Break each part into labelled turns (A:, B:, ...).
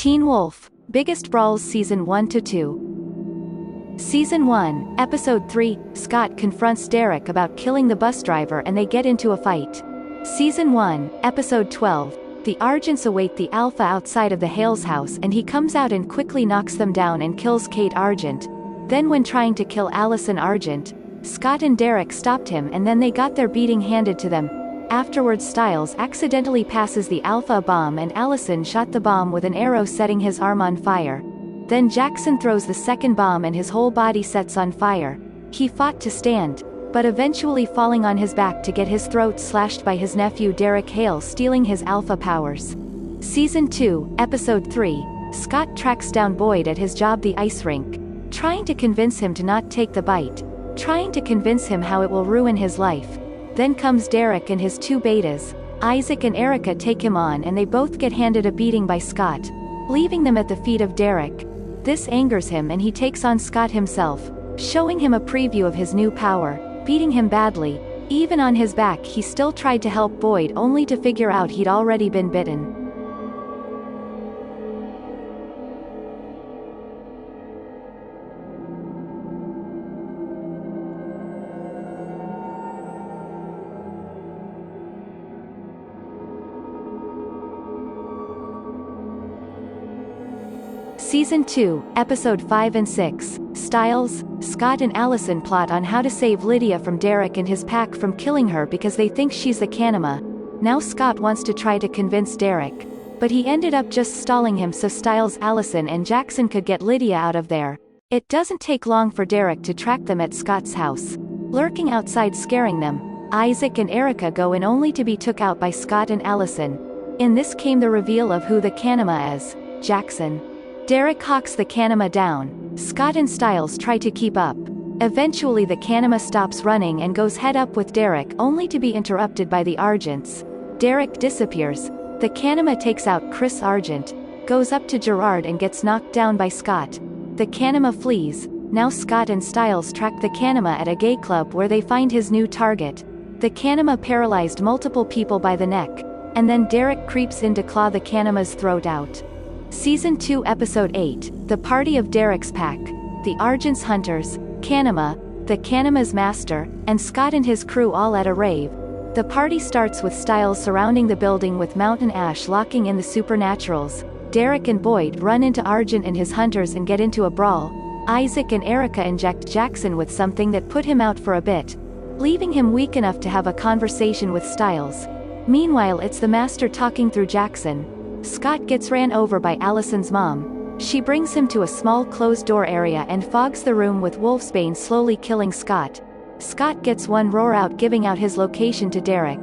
A: Teen Wolf, Biggest Brawls Season 1-2. Season 1, Episode 3, Scott confronts Derek about killing the bus driver and they get into a fight. Season 1, Episode 12, the Argents await the Alpha outside of the Hales house and he comes out and quickly knocks them down and kills Kate Argent. Then when trying to kill Allison Argent, Scott and Derek stopped him and then they got their beating handed to them. Afterwards Styles accidentally passes the Alpha a bomb and Allison shot the bomb with an arrow setting his arm on fire. Then Jackson throws the second bomb and his whole body sets on fire. He fought to stand, but eventually falling on his back to get his throat slashed by his nephew Derek Hale stealing his Alpha powers. Season 2, Episode 3, Scott tracks down Boyd at his job the ice rink, trying to convince him to not take the bite, trying to convince him how it will ruin his life. Then comes Derek and his two betas, Isaac and Erica take him on and they both get handed a beating by Scott, leaving them at the feet of Derek. This angers him and he takes on Scott himself, showing him a preview of his new power, beating him badly. Even on his back he still tried to help Boyd only to figure out he'd already been bitten. Season 2, Episode 5 and 6, Styles, Scott and Allison plot on how to save Lydia from Derek and his pack from killing her because they think she's the Kanema. Now Scott wants to try to convince Derek, but he ended up just stalling him so Styles, Allison and Jackson could get Lydia out of there. It doesn't take long for Derek to track them at Scott's house. Lurking outside scaring them, Isaac and Erica go in only to be took out by Scott and Allison. In this came the reveal of who the Kanema is, Jackson. Derek hawks the Kanema down. Scott and Styles try to keep up. Eventually the Kanema stops running and goes head up with Derek only to be interrupted by the Argents. Derek disappears. The Kanema takes out Chris Argent, goes up to Gerard and gets knocked down by Scott. The Kanema flees. Now Scott and Styles track the Kanema at a gay club where they find his new target. The Kanema paralyzed multiple people by the neck, and then Derek creeps in to claw the Kanema's throat out. Season 2 Episode 8, The Party of Derek's Pack, the Argents Hunters, Kanema, the Kanema's Master, and Scott and his crew all at a rave. The party starts with Styles surrounding the building with Mountain Ash locking in the Supernaturals. Derek and Boyd run into Argent and his hunters and get into a brawl. Isaac and Erica inject Jackson with something that put him out for a bit, leaving him weak enough to have a conversation with Styles. Meanwhile it's the Master talking through Jackson. Scott gets ran over by Allison's mom. She brings him to a small closed-door area and fogs the room with Wolfsbane slowly killing Scott. Scott gets one roar out giving out his location to Derek.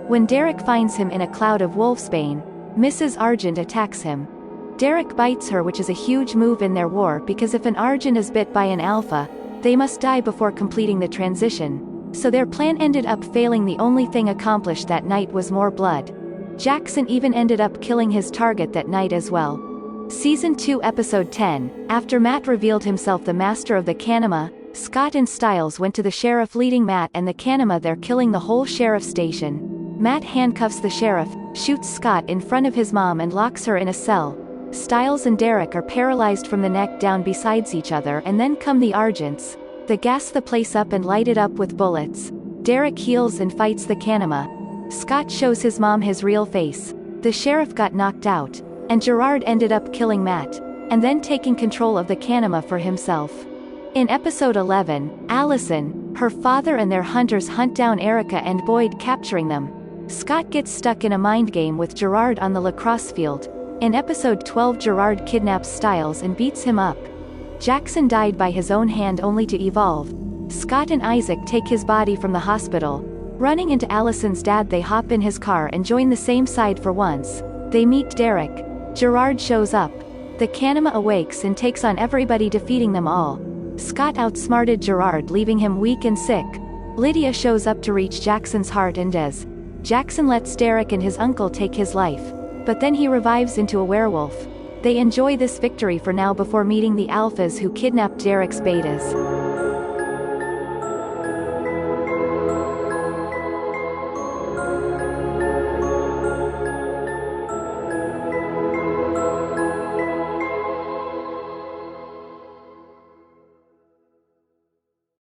A: When Derek finds him in a cloud of Wolfsbane, Mrs. Argent attacks him. Derek bites her, which is a huge move in their war because if an Argent is bit by an Alpha, they must die before completing the transition. So their plan ended up failing. The only thing accomplished that night was more blood. Jackson even ended up killing his target that night as well. Season 2 Episode 10, after Matt revealed himself the master of the Kanema, Scott and Styles went to the sheriff leading Matt and the Kanema there killing the whole sheriff station. Matt handcuffs the sheriff, shoots Scott in front of his mom and locks her in a cell. Styles and Derek are paralyzed from the neck down besides each other and then come the Argents. They gas the place up and light it up with bullets. Derek heals and fights the Kanema. Scott shows his mom his real face. The sheriff got knocked out, and Gerard ended up killing Matt, and then taking control of the Kanema for himself. In Episode 11, Allison, her father and their hunters hunt down Erica and Boyd capturing them. Scott gets stuck in a mind game with Gerard on the lacrosse field. In Episode 12 Gerard kidnaps Styles and beats him up. Jackson died by his own hand only to evolve. Scott and Isaac take his body from the hospital. Running into Allison's dad they hop in his car and join the same side for once. They meet Derek. Gerard shows up. The Kanema awakes and takes on everybody defeating them all. Scott outsmarted Gerard leaving him weak and sick. Lydia shows up to reach Jackson's heart and does. Jackson lets Derek and his uncle take his life, but then he revives into a werewolf. They enjoy this victory for now before meeting the Alphas who kidnapped Derek's betas.